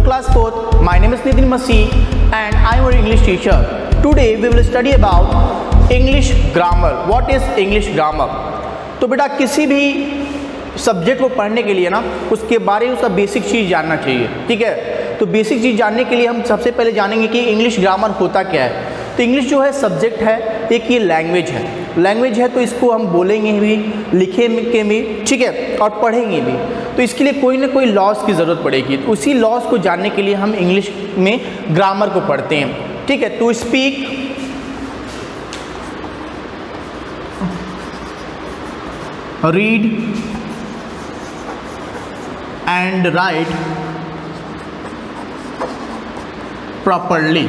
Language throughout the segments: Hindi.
class 4th. My name is Nitin Masih and I am your English teacher. Today we will study about English grammar. What is English grammar? तो बेटा किसी भी सब्जेक्ट को पढ़ने के लिए ना उसके बारे में उसका बेसिक चीज़ जानना चाहिए, ठीक है। तो बेसिक चीज़ जानने के लिए हम सबसे पहले जानेंगे कि इंग्लिश ग्रामर होता क्या है। तो इंग्लिश जो है सब्जेक्ट है, एक ये लैंग्वेज है तो इसको हम बोलेंगे भी, लिखेंगे भी, ठीक है, और पढ़ेंगे भी। तो इसके लिए कोई ना कोई लॉज की ज़रूरत पड़ेगी। तो उसी लॉज को जानने के लिए हम इंग्लिश में ग्रामर को पढ़ते हैं, ठीक है। To speak, read and write properly.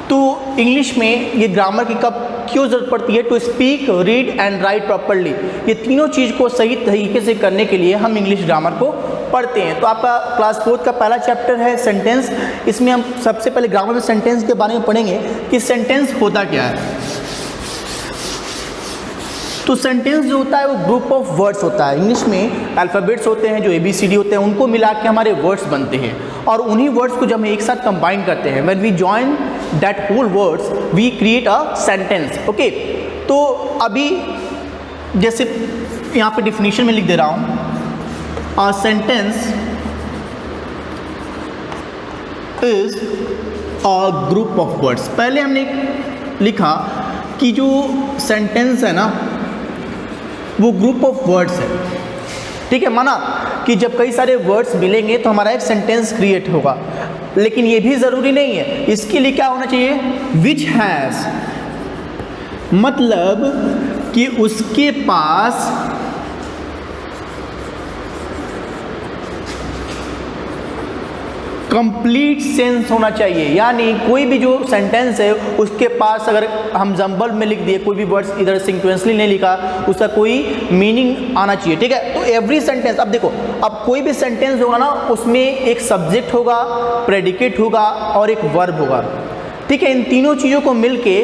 तो इंग्लिश में ये ग्रामर की क्यों ज़रूरत पड़ती है? To speak, read and write properly, ये तीनों चीज़ को सही तरीके से करने के लिए हम इंग्लिश ग्रामर को पढ़ते हैं। तो आपका क्लास 4 का पहला चैप्टर है सेंटेंस। इसमें हम सबसे पहले ग्रामर में सेंटेंस के बारे में पढ़ेंगे कि सेंटेंस होता क्या है। तो सेंटेंस जो होता है वो ग्रुप ऑफ वर्ड्स होता है। इंग्लिश में अल्फ़ाबेट्स होते हैं जो ABCD होते हैं, उनको मिला के हमारे वर्ड्स बनते हैं और उन्हीं वर्ड्स को जब हम एक साथ कंबाइन करते हैं, when we join that whole words we create a sentence, okay. तो अभी जैसे यहाँ पे डिफिनीशन में लिख दे रहा हूँ, a sentence is a group of words. पहले हमने लिखा कि जो सेंटेंस है ना वो ग्रुप ऑफ वर्ड्स है, ठीक है। माना कि जब कई सारे वर्ड्स मिलेंगे तो हमारा एक सेंटेंस क्रिएट होगा, लेकिन ये भी ज़रूरी नहीं है। इसके लिए क्या होना चाहिए? विच हैज़, मतलब कि उसके पास कंप्लीट सेंस होना चाहिए। यानी कोई भी जो सेंटेंस है उसके पास अगर हम जंबल में लिख दिए, कोई भी वर्ड्स इधर सिक्वेंसली नहीं लिखा, उसका कोई मीनिंग आना चाहिए, ठीक है। तो एवरी सेंटेंस, अब देखो, अब कोई भी सेंटेंस होगा ना उसमें एक सब्जेक्ट होगा, प्रेडिकेट होगा और एक वर्ब होगा, ठीक है। इन तीनों चीज़ों को मिलके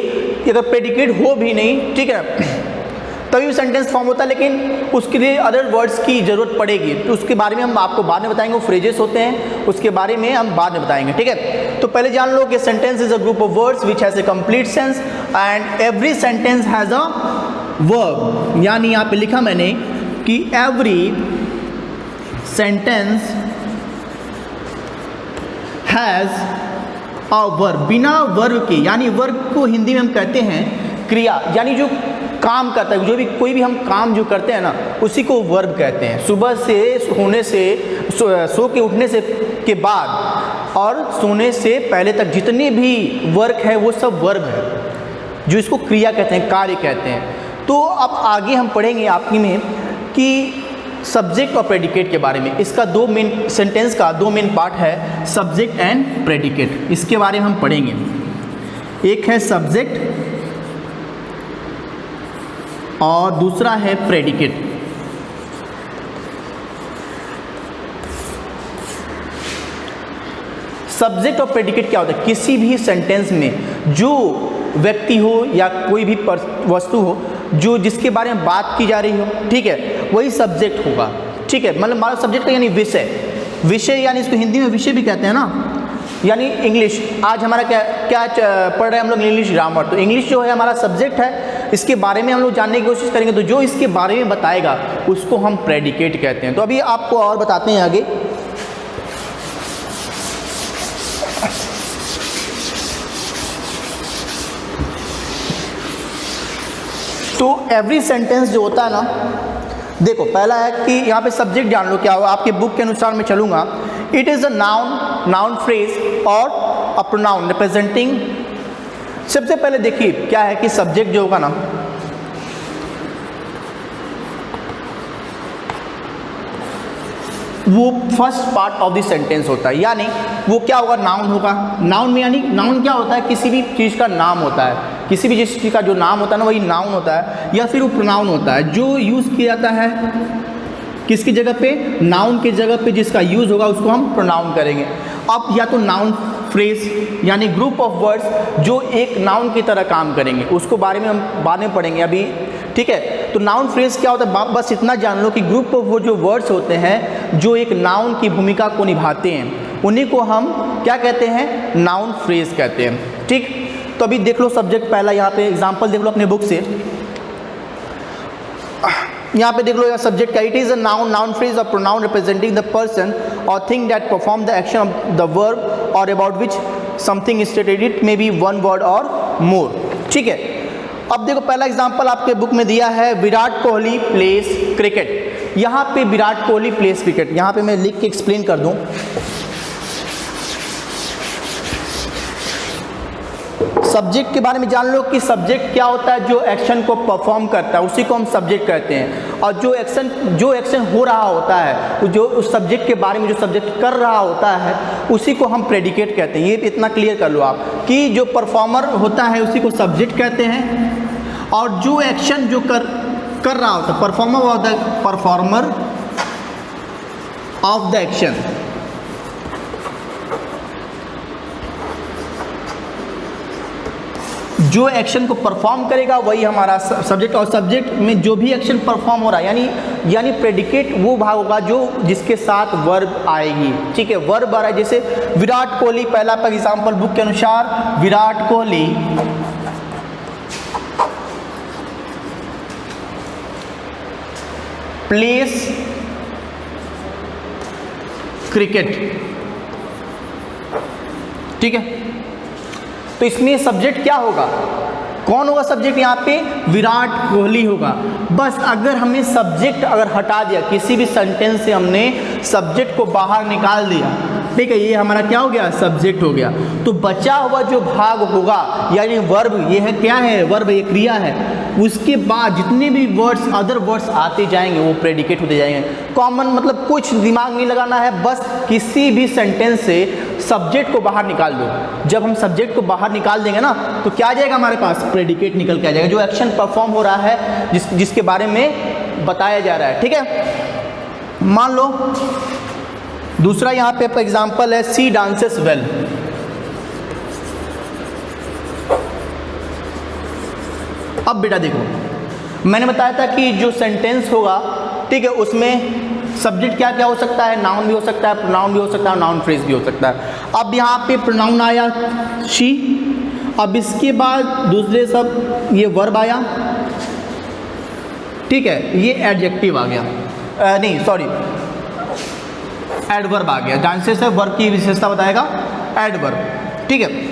अगर प्रेडिकेट हो भी नहीं, ठीक है, तभी भी सेंटेंस फॉर्म होता है, लेकिन उसके लिए अदर वर्ड्स की ज़रूरत पड़ेगी। तो उसके बारे में हम आपको बाद में बताएंगे। वो फ्रेजेस होते हैं, उसके बारे में हम बाद में बताएंगे, ठीक है। तो पहले जान लो कि sentence is a group of words which has a complete sense and every sentence has a verb. यानी यहाँ पे लिखा मैंने कि every sentence has a verb. बिना वर्ब के, यानी वर्ब को हिंदी में हम कहते हैं क्रिया, यानी जो काम करता है, जो भी कोई भी हम काम जो करते हैं ना उसी को वर्ब कहते हैं। सुबह से होने से, सो के उठने से के बाद और सोने से पहले तक जितने भी वर्क है वो सब वर्ब है, जो इसको क्रिया कहते हैं, कार्य कहते हैं। तो अब आगे हम पढ़ेंगे आपकी में कि सब्जेक्ट और प्रेडिकेट के बारे में। इसका सेंटेंस का दो मेन पार्ट है, सब्जेक्ट एंड प्रेडिकेट। इसके बारे में हम पढ़ेंगे। एक है सब्जेक्ट और दूसरा है प्रेडिकेट। सब्जेक्ट और प्रेडिकेट क्या होता है? किसी भी सेंटेंस में जो व्यक्ति हो या कोई भी वस्तु हो जो जिसके बारे में बात की जा रही हो, ठीक है, वही सब्जेक्ट होगा, ठीक है। मतलब हमारा सब्जेक्ट का यानी विषय, यानी इसको हिंदी में विषय भी कहते हैं ना। यानी इंग्लिश, आज हमारा क्या पढ़ रहे हैं हम लोग? English grammar. तो इंग्लिश जो है हमारा सब्जेक्ट है, इसके बारे में हम लोग जानने की कोशिश करेंगे। तो जो इसके बारे में बताएगा उसको हम प्रेडिकेट कहते हैं। तो अभी आपको और बताते हैं आगे। तो एवरी सेंटेंस जो होता है ना, देखो पहला है कि यहाँ पे सब्जेक्ट जान लो क्या होगा। आपके बुक के अनुसार मैं चलूँगा। It is a noun phrase और अ प्रोनाउन रिप्रेजेंटिंग। सबसे पहले देखिए क्या है कि सब्जेक्ट जो होगा ना वो first part of the sentence होता है। यानी वो क्या होगा? नाउन होगा। नाउन में, यानी नाउन क्या होता है? किसी भी चीज़ का नाम होता है। किसी भी चीज़ का जो नाम होता है ना वही नाउन होता है, या फिर वो प्रोनाउन होता है जो यूज़ किया जाता है किसकी जगह पे? नाउन की जगह पे जिसका यूज़ होगा उसको हम प्रोनाउन करेंगे। अब या तो नाउन फ्रेज यानी ग्रुप ऑफ वर्ड्स जो एक नाउन की तरह काम करेंगे, उसको बारे में हम बाद में पढ़ेंगे अभी, ठीक है। तो नाउन फ्रेज क्या होता है, बस इतना जान लो कि ग्रुप ऑफ वो जो वर्ड्स होते हैं जो एक नाउन की भूमिका को निभाते हैं, उन्हीं को हम क्या कहते हैं, नाउन फ्रेज कहते हैं, ठीक। तो अभी देख लो सब्जेक्ट पहला, यहाँ पे एग्जाम्पल देख लो अपने बुक से, यहाँ पे देख लो, सब्जेक्ट का it is a noun, noun phrase or pronoun representing the person or thing that perform the action of the verb or about which something stated, it may be one word or more, ठीक है। अब देखो पहला एग्जांपल आपके बुक में दिया है, विराट कोहली प्लेस क्रिकेट। यहाँ पे विराट कोहली प्लेस क्रिकेट, यहाँ पे मैं लिख के एक्सप्लेन कर दूँ। सब्जेक्ट के बारे में जान लो कि सब्जेक्ट क्या होता है, जो एक्शन को परफॉर्म करता है उसी को हम सब्जेक्ट कहते हैं, और जो एक्शन हो रहा होता है, जो उस सब्जेक्ट के बारे में जो सब्जेक्ट कर रहा होता है उसी को हम प्रेडिकेट कहते हैं। ये इतना क्लियर कर लो आप कि जो परफॉर्मर होता है उसी को सब्जेक्ट कहते हैं, और जो एक्शन जो कर रहा होता है, परफॉर्मर ऑफ द एक्शन, जो एक्शन को परफॉर्म करेगा वही हमारा सब्जेक्ट, और सब्जेक्ट में जो भी एक्शन परफॉर्म हो रहा है यानी प्रेडिकेट वो भाग होगा जो जिसके साथ वर्ब आएगी, ठीक है। वर्ब आ रहा है, जैसे विराट कोहली, पहला पर एग्जांपल बुक के अनुसार, विराट कोहली प्लेस क्रिकेट, ठीक है। तो इसमें सब्जेक्ट क्या होगा, कौन होगा सब्जेक्ट, यहाँ पे विराट कोहली होगा। बस अगर हमें सब्जेक्ट अगर हटा दिया, किसी भी सेंटेंस से हमने सब्जेक्ट को बाहर निकाल दिया, ठीक है, ये हमारा क्या हो गया, सब्जेक्ट हो गया। तो बचा हुआ जो भाग होगा यानी वर्ब, ये है क्या है, वर्ब, ये क्रिया है, उसके बाद जितने भी वर्ड्स अदर वर्ड्स आते जाएंगे वो प्रेडिकेट होते जाएंगे। कॉमन मतलब कुछ दिमाग नहीं लगाना है, बस किसी भी सेंटेंस से सब्जेक्ट को बाहर निकाल दो। जब हम सब्जेक्ट को बाहर निकाल देंगे ना तो क्या आ जाएगा हमारे पास, प्रेडिकेट निकल के आ जाएगा, जो एक्शन परफॉर्म हो रहा है जिसके बारे में बताया जा रहा है, ठीक है। मान लो दूसरा यहाँ पे एग्जांपल है, सी डांसेस वेल। अब बेटा देखो, मैंने बताया था कि जो सेंटेंस होगा, ठीक है, उसमें सब्जेक्ट क्या क्या हो सकता है, नाउन भी हो सकता है, प्रोनाउन भी हो सकता है, नाउन फ्रेज भी हो सकता है। अब यहाँ पे प्रोनाउन आया शी, अब इसके बाद दूसरे सब ये वर्ब आया, ठीक है, ये एडजेक्टिव आ गया, नहीं सॉरी एडवर्ब आ गया। डांसेस है, वर्ब की विशेषता बताएगा एडवर्ब, ठीक है।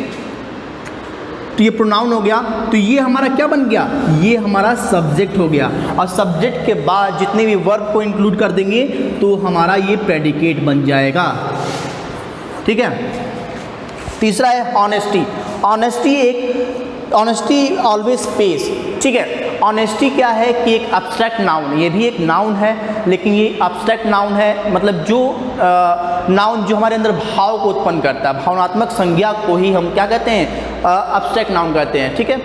तो ये प्रोनाउन हो गया, तो ये हमारा क्या बन गया, ये हमारा सब्जेक्ट हो गया, और सब्जेक्ट के बाद जितने भी वर्ब को इंक्लूड कर देंगे तो हमारा ये प्रेडिकेट बन जाएगा, ठीक है। तीसरा है ऑनेस्टी। ऑनेस्टी ऑलवेज पेस, ठीक है। ऑनेस्टी क्या है कि एक एब्स्ट्रैक्ट नाउन, ये भी एक नाउन है लेकिन ये एब्स्ट्रैक्ट नाउन है, मतलब जो नाउन जो हमारे अंदर भाव को उत्पन्न करता है, भावनात्मक संज्ञा को ही हम क्या कहते हैं, एब्स्ट्रैक्ट नाउन कहते हैं, ठीक है।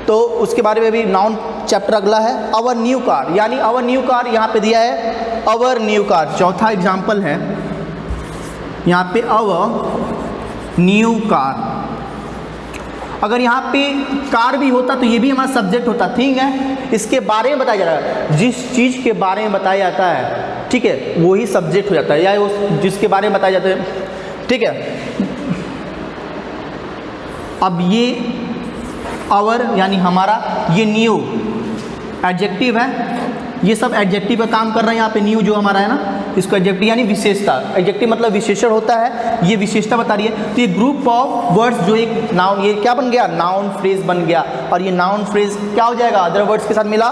तो उसके बारे में भी नाउन चैप्टर अगला है। अवर न्यू कार, यानी अवर न्यू कार यहाँ पे दिया है, अवर न्यू कार। चौथा एग्जाम्पल है यहाँ पे, अवर न्यू कार। अगर यहाँ पे कार भी होता तो ये भी हमारा सब्जेक्ट होता, ठीक है। इसके बारे में बताया जा रहा है, जिस चीज़ के बारे में बताया जाता है, ठीक है, वही सब्जेक्ट हो जाता है, या वो जिसके बारे में बताया जाता है, ठीक है। अब ये आवर यानी हमारा, ये न्यू एडजेक्टिव है, ये सब एडजेक्टिव का काम कर रहे हैं। यहाँ पे न्यू जो हमारा है ना, इसको एडजेक्टिव यानी विशेषता, एडजेक्टिव मतलब विशेषण होता है, ये विशेषता बता रही है। तो ये ग्रुप ऑफ वर्ड्स जो एक नाउन, ये क्या बन गया, नाउन फ्रेज बन गया, और ये नाउन फ्रेज क्या हो जाएगा, अदर वर्ड्स के साथ मिला,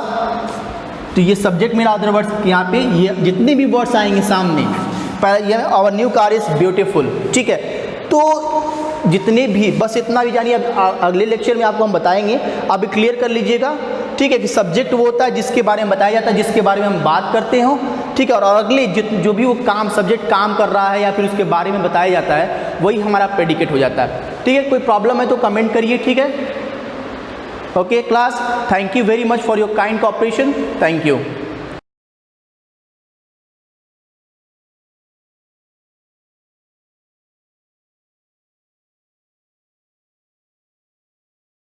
तो ये सब्जेक्ट मिला अदर वर्ड्स। यहाँ पे ये जितने भी वर्ड्स आएंगे सामने, ये our new car is beautiful, ठीक है। तो जितने भी, बस इतना भी जानिए, अगले लेक्चर में आपको हम बताएंगे, अभी क्लियर कर लीजिएगा, ठीक है, कि सब्जेक्ट वो होता है जिसके बारे में बताया जाता है, जिसके बारे में हम बात करते हो, ठीक है, और अगले जो भी वो काम सब्जेक्ट काम कर रहा है या फिर उसके बारे में बताया जाता है, वही हमारा प्रेडिकेट हो जाता है, ठीक है। कोई प्रॉब्लम है तो कमेंट करिए, ठीक है। Okay class, thank you very much for your kind cooperation, thank you.